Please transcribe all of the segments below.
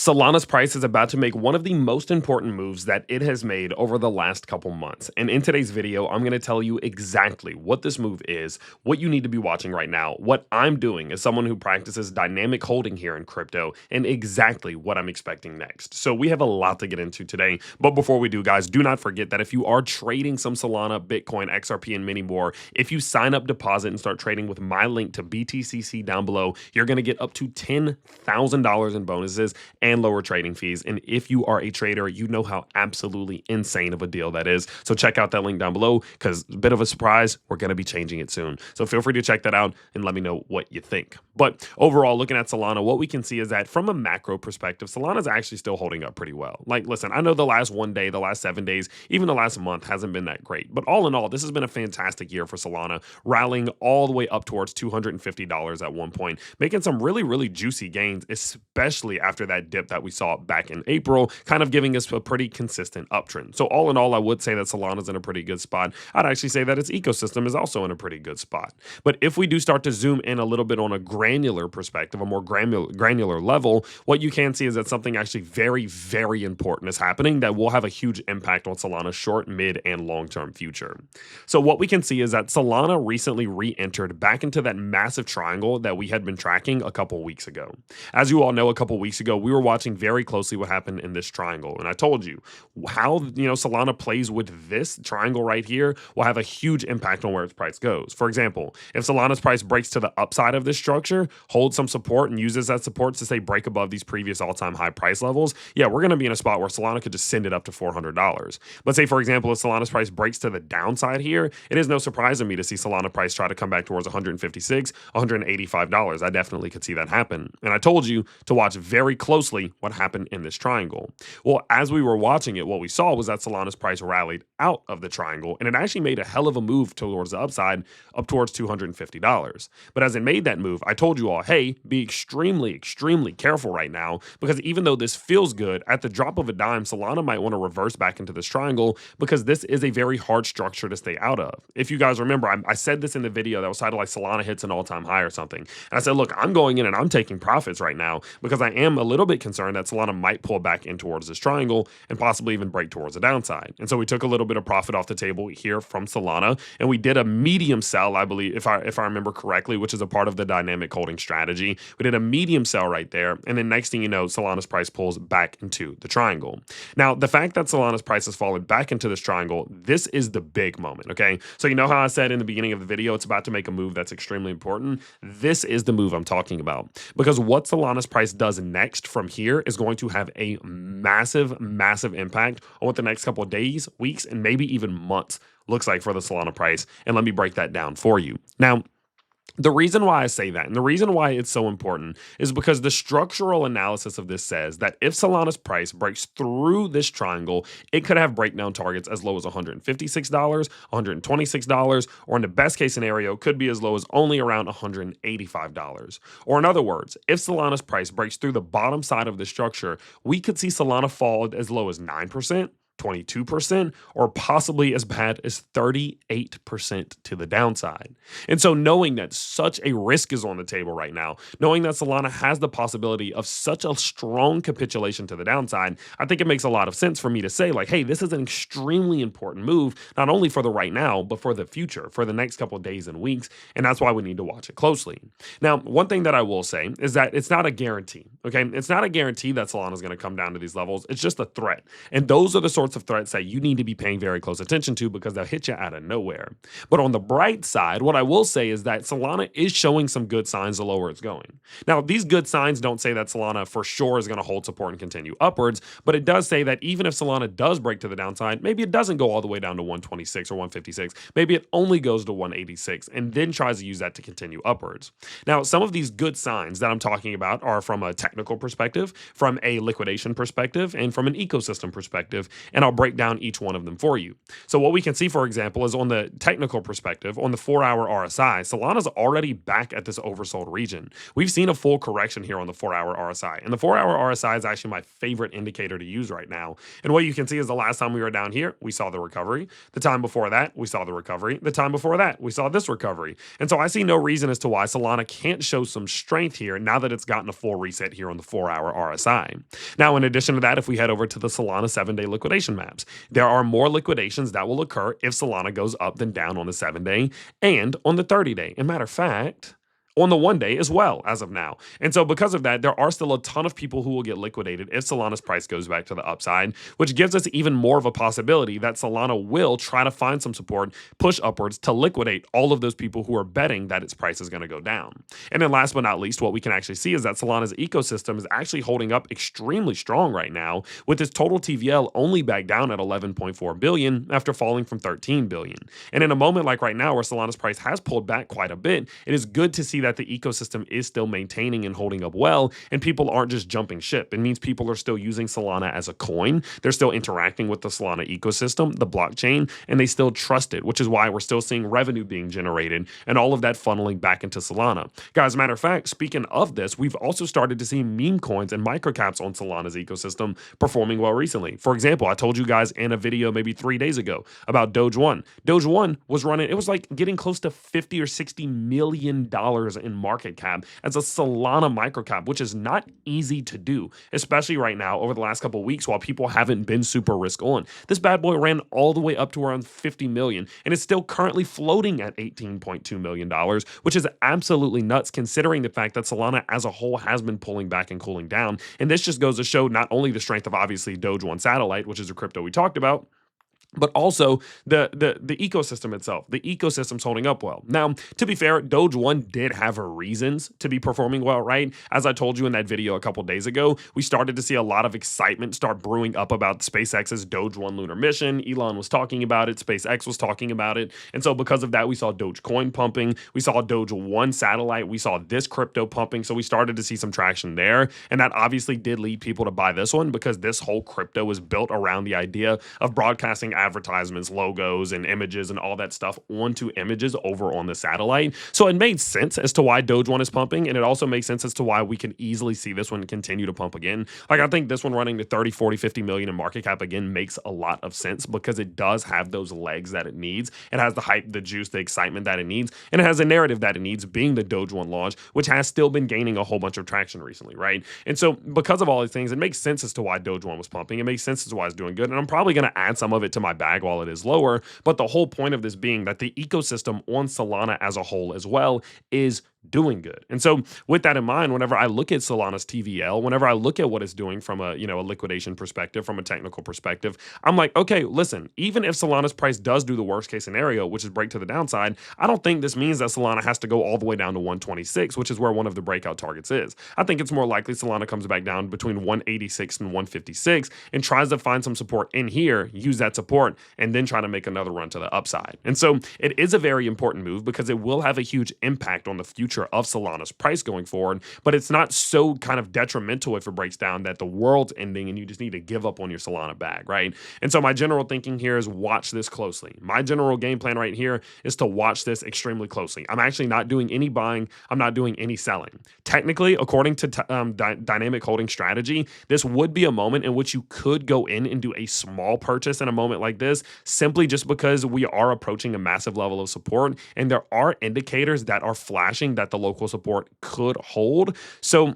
Solana's price is about to make one of the most important moves that it has made over the last couple months. And in today's video, I'm going to tell you exactly what this move is, what you need to be watching right now, what I'm doing as someone who practices dynamic holding here in crypto, and exactly what I'm expecting next. So we have a lot to get into today. But before we do, guys, do not forget that if you are trading some Solana, Bitcoin, XRP, and many more, if you sign up, deposit, and start trading with my link to BTCC down below, you're going to get up to $10,000 in bonuses and lower trading fees. And if you are a trader, you know how absolutely insane of a deal that is. So check out that link down below because a bit of a surprise, we're going to be changing it soon. So feel free to check that out and let me know what you think. But overall, looking at Solana, what we can see is that from a macro perspective, Solana is actually still holding up pretty well. Like, listen, I know the last one day, the last 7 days, even the last month hasn't been that great. But all in all, this has been a fantastic year for Solana, rallying all the way up towards $250 at one point, making some really juicy gains, especially after that dip that we saw back in April, kind of giving us a pretty consistent uptrend. So all in all, I would say that Solana's in a pretty good spot. I'd actually say that its ecosystem is also in a pretty good spot. But if we do start to zoom in a little bit on a granular perspective, a more granular level, what you can see is that something actually very important is happening that will have a huge impact on Solana's short, mid, and long-term future. So what we can see is that Solana recently re-entered back into that massive triangle that we had been tracking a couple weeks ago. As you all know, a couple weeks ago, we were watching very closely what happened in this triangle. And I told you how, Solana plays with this triangle right here will have a huge impact on where its price goes. For example, if Solana's price breaks to the upside of this structure, holds some support and uses that support to say break above these previous all-time high price levels, yeah, we're going to be in a spot where Solana could just send it up to $400. But say, for example, if Solana's price breaks to the downside here, it is no surprise to me to see Solana price try to come back towards $156, $185. I definitely could see that happen. And I told you to watch very closely what happened in this triangle. Well, as we were watching it, what we saw was that Solana's price rallied out of the triangle, and it actually made a hell of a move towards the upside, up towards $250. But as it made that move, I told you all, hey, be extremely careful right now, because even though this feels good, at the drop of a dime, Solana might want to reverse back into this triangle, because this is a very hard structure to stay out of. If you guys remember, I said this in the video that was titled like Solana hits an all-time high or something. And I said, look, I'm going in and I'm taking profits right now because I am a little bit concerned that Solana might pull back in towards this triangle and possibly even break towards the downside. And so we took a little bit of profit off the table here from Solana, and we did a medium sell, I believe, if I remember correctly, which is a part of the dynamic holding strategy. We did a medium sell right there, and then next thing you know, Solana's price pulls back into the triangle. Now, the fact that Solana's price has fallen back into this triangle, this is the big moment, okay? So you know how I said in the beginning of the video, it's about to make a move that's extremely important? This is the move I'm talking about, because what Solana's price does next from here is going to have a massive impact on what the next couple of days, weeks, and maybe even months looks like for the Solana price. And let me break that down for you. Now, the reason why I say that and the reason why it's so important is because the structural analysis of this says that if Solana's price breaks through this triangle, it could have breakdown targets as low as $156, $126, or in the best case scenario, could be as low as only around $185. Or in other words, if Solana's price breaks through the bottom side of the structure, we could see Solana fall as low as 9%, 22%, or possibly as bad as 38% to the downside. And so knowing that such a risk is on the table right now, knowing that Solana has the possibility of such a strong capitulation to the downside, I think it makes a lot of sense for me to say like, hey, this is an extremely important move, not only for the right now, but for the future, for the next couple of days and weeks. And that's why we need to watch it closely. Now, one thing that I will say is that it's not a guarantee, okay? It's not a guarantee that Solana is going to come down to these levels. It's just a threat. And those are the sorts of threats that you need to be paying very close attention to because they'll hit you out of nowhere. But on the bright side, what I will say is that Solana is showing some good signs the lower it's going. Now, these good signs don't say that Solana for sure is going to hold support and continue upwards, but it does say that even if Solana does break to the downside, maybe it doesn't go all the way down to 126 or 156. Maybe it only goes to 186 and then tries to use that to continue upwards. Now, some of these good signs that I'm talking about are from a technical perspective, from a liquidation perspective, and from an ecosystem perspective. and I'll break down each one of them for you. So what we can see, for example, is on the technical perspective, on the 4-hour RSI, Solana's already back at this oversold region. We've seen a full correction here on the 4-hour RSI, and the 4-hour RSI is actually my favorite indicator to use right now. And what you can see is the last time we were down here, we saw the recovery. The time before that, we saw the recovery. The time before that, we saw this recovery. And so I see no reason as to why Solana can't show some strength here now that it's gotten a full reset here on the 4-hour RSI. Now, in addition to that, if we head over to the Solana 7-day liquidation maps, there are more liquidations that will occur if Solana goes up than down on the 7-day and on the 30-day. And matter of fact, on the 1-day as well as of now. And so because of that, there are still a ton of people who will get liquidated if Solana's price goes back to the upside, which gives us even more of a possibility that Solana will try to find some support, push upwards to liquidate all of those people who are betting that its price is going to go down. And then last but not least, what we can actually see is that Solana's ecosystem is actually holding up extremely strong right now, with its total TVL only back down at 11.4 billion after falling from 13 billion. And in a moment like right now where Solana's price has pulled back quite a bit, it is good to see that the ecosystem is still maintaining and holding up well, and people aren't just jumping ship. It means people are still using Solana as a coin. They're still interacting with the Solana ecosystem, the blockchain, and they still trust it, which is why we're still seeing revenue being generated and all of that funneling back into Solana. Guys, matter of fact, speaking of this, we've also started to see meme coins and microcaps on Solana's ecosystem performing well recently. For example, I told you guys in a video maybe 3 days ago about Doge One. Doge One was running, it was like getting close to $50 or $60 million in market cap as a Solana microcap, which is not easy to do, especially right now over the last couple of weeks while people haven't been super risk on. This bad boy ran all the way up to around 50 million and is still currently floating at $18.2 million, which is absolutely nuts considering the fact that Solana as a whole has been pulling back and cooling down. And this just goes to show not only the strength of obviously Doge One satellite, which is a crypto we talked about, but also the ecosystem itself. The ecosystem's holding up well. Now, to be fair, Doge One did have her reasons to be performing well, right? As I told you in that video a couple days ago, we started to see a lot of excitement start brewing up about SpaceX's Doge One lunar mission. Elon was talking about it. SpaceX was talking about it. And so because of that, we saw Dogecoin pumping. We saw Doge One satellite. We saw this crypto pumping. So we started to see some traction there. And that obviously did lead people to buy this one because this whole crypto was built around the idea of broadcasting advertisements, logos, and images and all that stuff onto images over on the satellite. So it made sense as to why Doge One is pumping, and it also makes sense as to why we can easily see this one continue to pump again. Like, I think this one running to 30, 40, 50 million in market cap again makes a lot of sense because it does have those legs that it needs. It has the hype, the juice, the excitement that it needs, and it has a narrative that it needs, being the Doge One launch, which has still been gaining a whole bunch of traction recently, right? And so because of all these things, it makes sense as to why Doge One was pumping. It makes sense as to why it's doing good, and I'm probably going to add some of it to my bag while it is lower, but the whole point of this being that the ecosystem on Solana as a whole as well is doing good. And so with that in mind, whenever I look at Solana's TVL, whenever I look at what it's doing from a liquidation perspective, from a technical perspective, I'm like, okay, listen, even if Solana's price does do the worst case scenario, which is break to the downside, I don't think this means that Solana has to go all the way down to 126, which is where one of the breakout targets is. I think it's more likely Solana comes back down between 186 and 156 and tries to find some support in here, use that support, and then try to make another run to the upside. And so it is a very important move because it will have a huge impact on the future of Solana's price going forward, but it's not so kind of detrimental if it breaks down that the world's ending and you just need to give up on your Solana bag, right? And so my general thinking here is watch this closely. My general game plan right here is to watch this extremely closely. I'm actually not doing any buying. I'm not doing any selling. Technically, according to dynamic holding strategy, this would be a moment in which you could go in and do a small purchase in a moment like this, simply just because we are approaching a massive level of support and there are indicators that are flashing that the local support could hold. So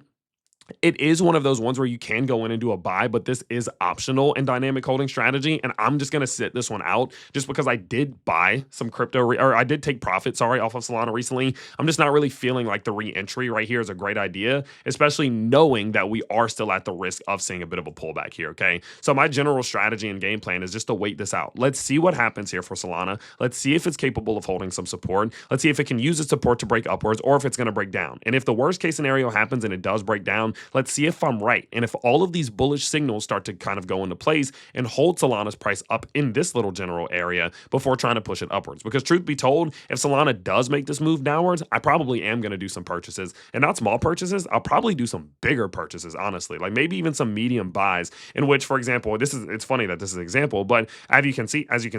it is one of those ones where you can go in and do a buy, but this is optional in dynamic holding strategy. And I'm just going to sit this one out just because I did buy some crypto, or I did take profit, off of Solana recently. I'm just not really feeling like the re-entry right here is a great idea, especially knowing that we are still at the risk of seeing a bit of a pullback here, okay? So my general strategy and game plan is just to wait this out. Let's see what happens here for Solana. Let's see if it's capable of holding some support. Let's see if it can use its support to break upwards or if it's going to break down. And if the worst case scenario happens and it does break down, Let's see if I'm right. And if all of these bullish signals start to kind of go into place and hold Solana's price up in this little general area before trying to push it upwards. Because truth be told, if Solana does make this move downwards, I probably am going to do some purchases, and not small purchases. I'll probably do some bigger purchases, honestly, like maybe even some medium buys, in which, for example, it's funny that this is an example, but as you can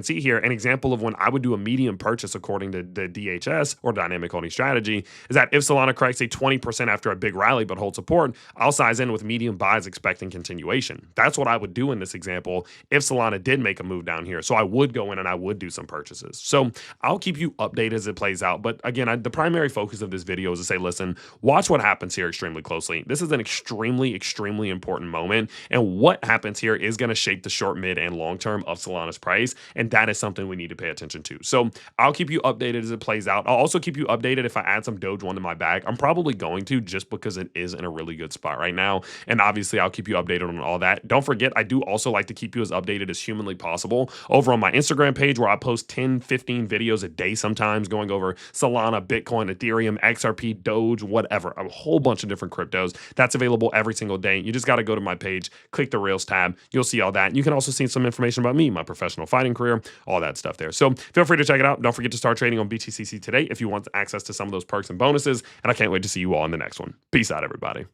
see here, an example of when I would do a medium purchase according to the DHS, or dynamic holding strategy, is that if Solana corrects a 20% after a big rally but holds support, I'll size in with medium buys expecting continuation. That's what I would do in this example if Solana did make a move down here. So I would go in and I would do some purchases. So I'll keep you updated as it plays out. But again, the primary focus of this video is to say, listen, watch what happens here extremely closely. This is an extremely, extremely important moment. And what happens here is going to shape the short, mid, and long term of Solana's price. And that is something we need to pay attention to. So I'll keep you updated as it plays out. I'll also keep you updated if I add some Doge One to my bag. I'm probably going to, just because it is in a really good spot right now. And obviously, I'll keep you updated on all that. Don't forget, I do also like to keep you as updated as humanly possible over on my Instagram page, where I post 10, 15 videos a day sometimes, going over Solana, Bitcoin, Ethereum, XRP, Doge, whatever, a whole bunch of different cryptos. That's available every single day. You just got to go to my page, click the Reels tab. You'll see all that. And you can also see some information about me, my professional fighting career, all that stuff there. So feel free to check it out. Don't forget to start trading on BTCC today if you want access to some of those perks and bonuses. And I can't wait to see you all in the next one. Peace out, everybody.